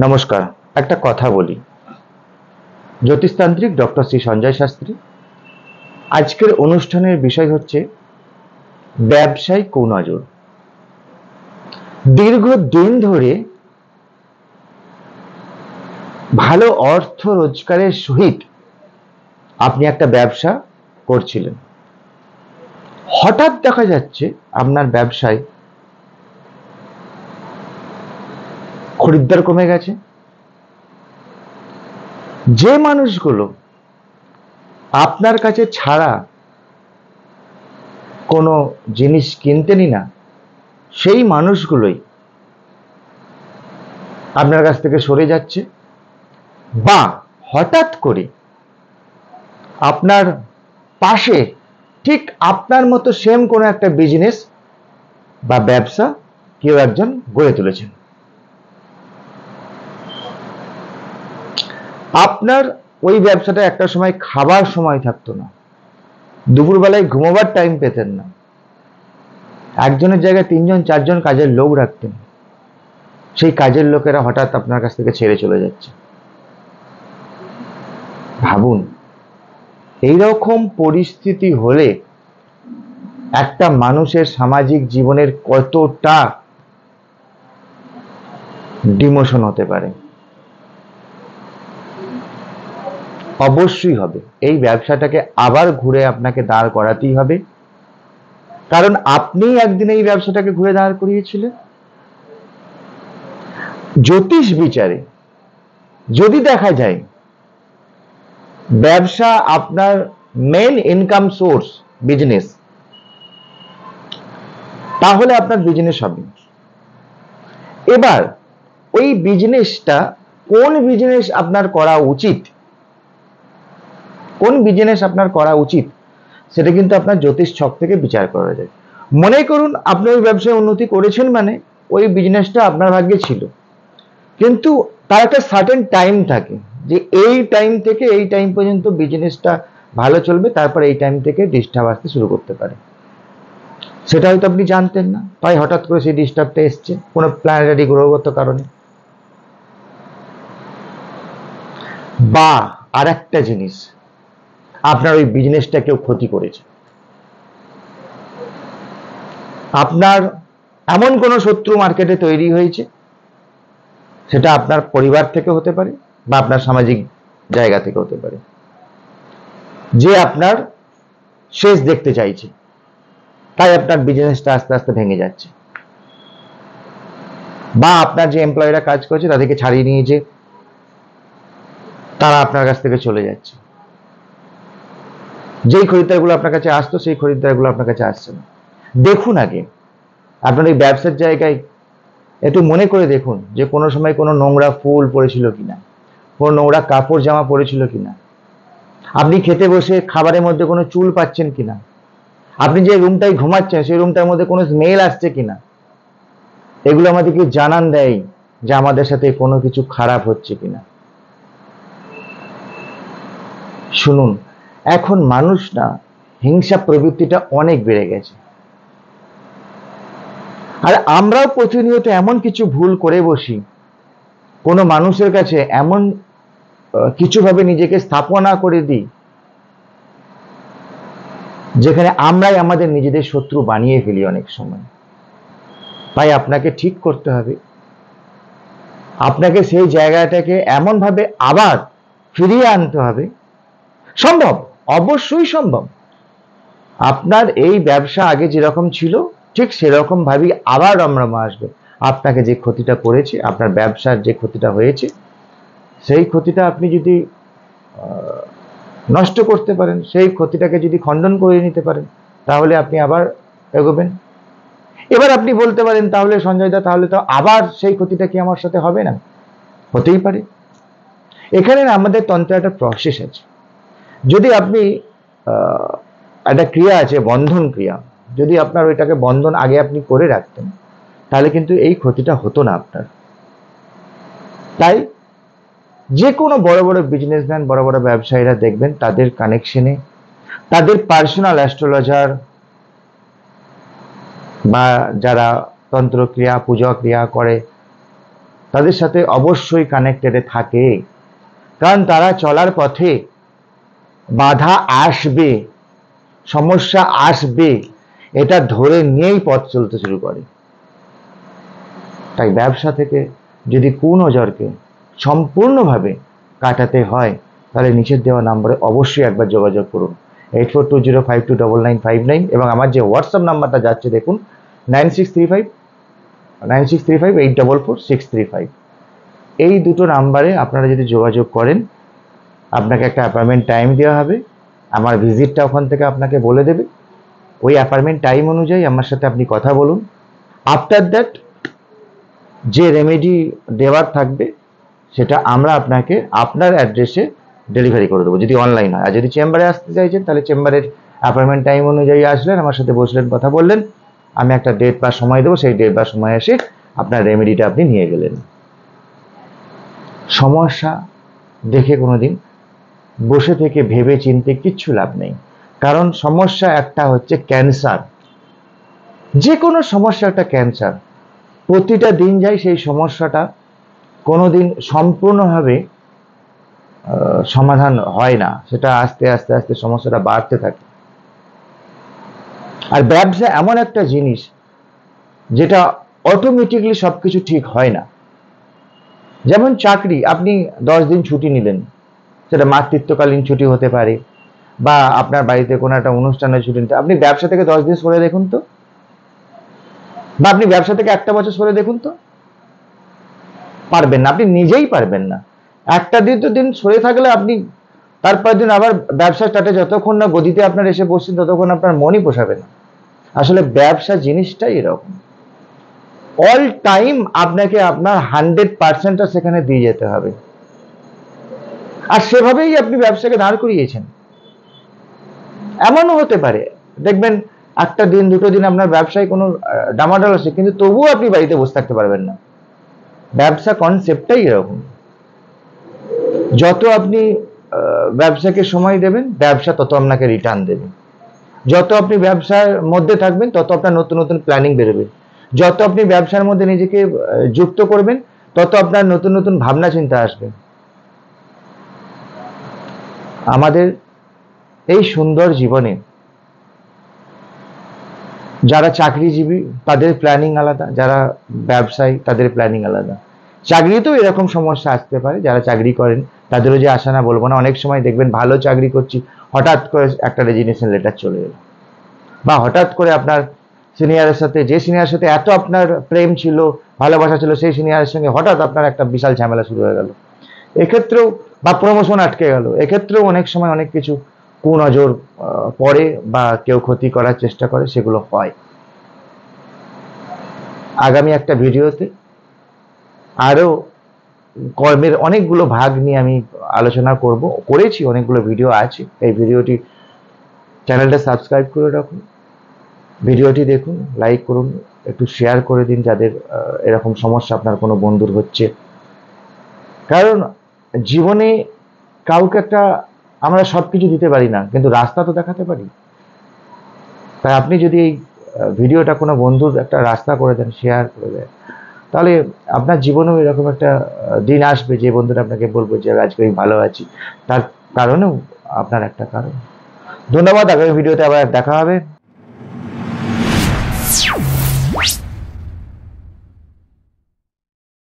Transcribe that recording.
নমস্কার। একটা কথা বলি। জ্যোতিষতান্ত্রিক ডক্টর শ্রী সঞ্জয় শাস্ত্রী। আজকের অনুষ্ঠানের বিষয় হচ্ছে ব্যবসায় কুনজর। দীর্ঘদিন ধরে ভালো অর্থ রোজগারের সহিত আপনি একটা ব্যবসা করছিলেন, হঠাৎ দেখা যাচ্ছে আপনার ব্যবসায় খরিদ্দার কমে গেছে। যে মানুষগুলো আপনার কাছে ছাড়া কোনো জিনিস কিনতেনই না, সেই মানুষগুলোই আপনার কাছ থেকে সরে যাচ্ছে, বা হঠাৎ করে আপনার পাশে ঠিক আপনার মতো সেম কোনো একটা বিজনেস বা ব্যবসা কেউ একজন গড়ে তুলেছেন। আপনার ওই ব্যবসাটা একটা সময় খাবার সময় থাকতো না, দুপুরবেলায় ঘুমোবার টাইম পেতেন না, একজনের জায়গায় 3জন 4জন কাজের লোক রাখতেন। সেই কাজের লোকেরা হঠাৎ আপনার কাছ থেকে ছেড়ে চলে যাচ্ছে। ভাবুন, এইরকম পরিস্থিতি হলে একটা মানুষের সামাজিক জীবনের কতটা ডিমোশন হতে পারে। অবশ্যই হবে। এই ব্যবসাটাকে আবার ঘুরে আপনাকে দাঁড় করাতেই হবে, কারণ আপনি একদিন এই ব্যবসাটাকে ঘুরে দাঁড় করিয়েছিলেন। জ্যোতিষ বিচারে যদি দেখা যায় ব্যবসা আপনার মেন ইনকাম সোর্স বিজনেস, তাহলে আপনার বিজনেস হবে। এবার ওই বিজনেসটা কোন বিজনেস আপনার করা উচিত, কোন বিজনেস আপনার করা উচিত, সেটা কিন্তু আপনার জ্যোতিষ ছক থেকে বিচার করা যায়। মনে করুন আপনি ওই ব্যবসায় উন্নতি করেছেন, মানে ওই বিজনেসটা আপনার ভাগ্যে ছিল, কিন্তু তার একটা সার্টেন টাইম থাকে যে এই টাইম থেকে এই টাইম পর্যন্ত বিজনেসটা ভালো চলবে, তারপর এই টাইম থেকে ডিস্টার্ব আসতে শুরু করতে পারে। সেটা হয়তো আপনি জানতেন না, তাই হঠাৎ করে সেই ডিস্টার্বটা এসছে কোনো প্ল্যানেটারি গ্রহগত কারণে। বা আর একটা জিনিস, আপনার ওই বিজনেসটা কেউ ক্ষতি করেছে, আপনার এমন কোনো শত্রু মার্কেটে তৈরি হয়েছে, সেটা আপনার পরিবার থেকে হতে পারে বা আপনার সামাজিক জায়গা থেকে হতে পারে, যে আপনার শেষ দেখতে চাইছে, তাই আপনার বিজনেসটা আস্তে আস্তে ভেঙে যাচ্ছে। বা আপনার যে এমপ্লয়িরা কাজ করছে তাদেরকে ছাড়িয়ে নিয়েছে, তারা আপনার কাছ থেকে চলে যাচ্ছে। যেই খরিদ্দারগুলো আপনার কাছে আসতো সেই খরিদ্দারগুলো আপনার কাছে আসছে না। দেখুন আগে আপনার এই ব্যবসার জায়গায় একটু মনে করে দেখুন যে কোনো সময় কোনো নোংরা ফুল পড়েছিল কিনা, কোনো নোংরা কাপড় জামা পড়েছিল কিনা, আপনি খেতে বসে খাবারের মধ্যে কোনো চুল পাচ্ছেন কিনা, আপনি যে রুমটায় ঘুমাচ্ছেন সেই রুমটার মধ্যে কোনো স্মেল আসছে কিনা। এগুলো আমাদেরকে জানান দেয় যে আমাদের সাথে কোনো কিছু খারাপ হচ্ছে কিনা। শুনুন, এখন মানুষ না, হিংসা প্রবৃত্তিটা অনেক বেড়ে গেছে, আর আমরাও প্রতিনিয়ত এমন কিছু ভুল করে বসি, কোনো মানুষের কাছে এমন কিছু ভাবে নিজেকে স্থাপনা করে দিই যেখানে আমরাই আমাদের নিজেদের শত্রু বানিয়ে ফেলি অনেক সময়। তাই আপনাকে ঠিক করতে হবে, আপনাকে সেই জায়গাটাকে এমন ভাবে আবার ফিরিয়ে আনতে হবে। সম্ভব, অবশ্যই সম্ভব। আপনার এই ব্যবসা আগে যেরকম ছিল ঠিক সেরকম ভাবেই আবার রমরমা আসবে। আপনাকে যে ক্ষতিটা করেছে, আপনার ব্যবসার যে ক্ষতিটা হয়েছে, সেই ক্ষতিটা আপনি যদি নষ্ট করতে পারেন, সেই ক্ষতিটাকে যদি খণ্ডন করে নিতে পারেন, তাহলে আপনি আবার এগোবেন। এবার আপনি বলতে পারেন, তাহলে সঞ্জয় দা, তাহলে তো আবার সেই ক্ষতিটা কি আমার সাথে হবে না? হতেই পারে। এখানে আমাদের তন্ত্রে একটা প্রসেস আছে। যদি আপনি একটা ক্রিয়া আছে বন্ধন ক্রিয়া, যদি আপনার ওইটাকে বন্ধন আগে আপনি করে রাখতেন, তাহলে কিন্তু এই ক্ষতিটা হতো না আপনার। তাই যে কোনো বড় বড় বিজনেসম্যান, বড় বড় ব্যবসায়ীরা দেখবেন তাদের কানেকশনে তাদের পার্সোনাল অ্যাস্ট্রোলজার বা যারা তন্ত্র ক্রিয়া পূজা ক্রিয়া করে তাদের সাথে অবশ্যই কানেক্টেডে থাকে, কারণ তারা চলার পথে বাধা আসবে, সমস্যা আসবে, এটা ধরে নিয়েই পথ চলতে শুরু করে। তাই ব্যবসা থেকে যদি কুনজরকে সম্পূর্ণভাবে কাটাতে হয় তাহলে নিচের দেওয়া নম্বরে অবশ্যই একবার যোগাযোগ করুন 8420529959 এবং আমার যে হোয়াটসঅ্যাপ নাম্বারটা যাচ্ছে দেখুন 9635 এই দুটো নাম্বারে আপনারা যদি যোগাযোগ করেন আপনাকে একটা অ্যাপয়েন্টমেন্ট টাইম দেওয়া হবে, আমার ভিজিটটা ওখান থেকে আপনাকে বলে দেবে, ওই অ্যাপয়েন্টমেন্ট টাইম অনুযায়ী আমার সাথে আপনি কথা বলুন। আফটার দ্যাট যে রেমেডি দেওয়ার থাকবে সেটা আমরা আপনাকে আপনার অ্যাড্রেসে ডেলিভারি করে দেবো যদি অনলাইন হয়। আর যদি চেম্বারে আসতে চাইছেন তাহলে চেম্বারের অ্যাপয়েন্টমেন্ট টাইম অনুযায়ী আসলেন, আমার সাথে বসলেন, কথা বললেন, আমি একটা ডেট বা সময় দেবো, সেই ডেট বা সময় এসে আপনার রেমেডিটা আপনি নিয়ে গেলেন। সমস্যা দেখে কোনোদিন বসে থেকে ভেবে চিনতে কিচ্ছু লাভ নেই, কারণ সমস্যা একটা হচ্ছে ক্যান্সার। যে কোনো সমস্যা একটা ক্যান্সার, প্রতিটা দিন যায় সেই সমস্যাটা কোনোদিন সম্পূর্ণভাবে সমাধান হয় না, সেটা আস্তে আস্তে আস্তে সমস্যাটা বাড়তে থাকে। আর ব্যবসা এমন একটা জিনিস যেটা অটোমেটিকলি সবকিছু ঠিক হয় না। যেমন চাকরি, আপনি 10 দিন ছুটি নিলেন, সেটা মাতৃত্বকালীন ছুটি হতে পারে বা আপনার বাড়িতে কোনো একটা অনুষ্ঠানের ছুটি নিতে, আপনি ব্যবসা থেকে 10 দিন সরে দেখুন তো, বা আপনি ব্যবসা থেকে 1 বছর সরে দেখুন তো, পারবেন না, আপনি নিজেই পারবেন না। একটা দিন তো দিন সরে থাকলে আপনি তারপর দিন আবার ব্যবসা স্টার্টে যতক্ষণ না গদিতে আপনার এসে বসছেন ততক্ষণ আপনার মনই পোষাবে না। আসলে ব্যবসা জিনিসটাই এরকম, অল টাইম আপনাকে আপনার 100%টা সেখানে দিয়ে যেতে হবে, আর সেভাবেই আপনি ব্যবসাকে দাঁড় করিয়েছেন। এমনও হতে পারে দেখবেন একটা দিন দুটো দিন আপনার ব্যবসায় কোনো ডামাডোল আছে, কিন্তু তবুও আপনি বাড়িতে বসে থাকতে পারবেন না। ব্যবসা কনসেপ্টটাই এরকম, যত আপনি ব্যবসাকে সময় দেবেন ব্যবসা তত আপনাকে রিটার্ন দেবে, যত আপনি ব্যবসার মধ্যে থাকবেন তত আপনার নতুন নতুন প্ল্যানিং বেরোবে, যত আপনি ব্যবসার মধ্যে নিজেকে যুক্ত করবেন তত আপনার নতুন নতুন ভাবনা চিন্তা আসবে। আমাদের এই সুন্দর জীবনে যারা চাকরিজীবী তাদের প্ল্যানিং আলাদা, যারা ব্যবসায়ী তাদের প্ল্যানিং আলাদা। চাকরিতেও এরকম সমস্যা আসতে পারে, যারা চাকরি করেন তাদেরও যে আসে না বলবো না, অনেক সময় দেখবেন ভালো চাকরি করছি হঠাৎ করে একটা রেজিগনেশন লেটার চলে এলো, বা হঠাৎ করে আপনার সিনিয়রের সাথে, যে সিনিয়রের সাথে এত আপনার প্রেম ছিল, ভালোবাসা ছিল, সেই সিনিয়রের সঙ্গে হঠাৎ আপনার একটা বিশাল ঝামেলা শুরু হয়ে গেল, এক্ষেত্রেও, বা প্রমোশন আটকে গেল, এক্ষেত্রেও অনেক সময় অনেক কিছু কুনজর পড়ে বা কেউ ক্ষতি করার চেষ্টা করে, সেগুলো হয়। আগামী একটা ভিডিওতে আরো কর্মের অনেকগুলো ভাগ নিয়ে আমি আলোচনা করেছি, অনেকগুলো ভিডিও আছে। এই ভিডিওটি, চ্যানেলটা সাবস্ক্রাইব করে রাখুন, ভিডিওটি দেখুন, লাইক করুন, একটু শেয়ার করে দিন যাদের এরকম সমস্যা আপনার কোনো বন্ধুর হচ্ছে। কারণ জীবনে কাউকে একটা, আমরা সবকিছু দিতে পারি না, কিন্তু রাস্তা তো দেখাতে পারি। তাই আপনি যদি এই ভিডিওটা কোনো বন্ধুর একটা রাস্তা করে দেন, শেয়ার করে দেন, তাহলে আপনার জীবনেও এরকম একটা দিন আসবে যে বন্ধুরা আপনাকে বলবো যে আজকে আমি ভালো আছি, তার কারণেও আপনার একটা কারণ। ধন্যবাদ, আগামী ভিডিওতে আবার দেখা হবে।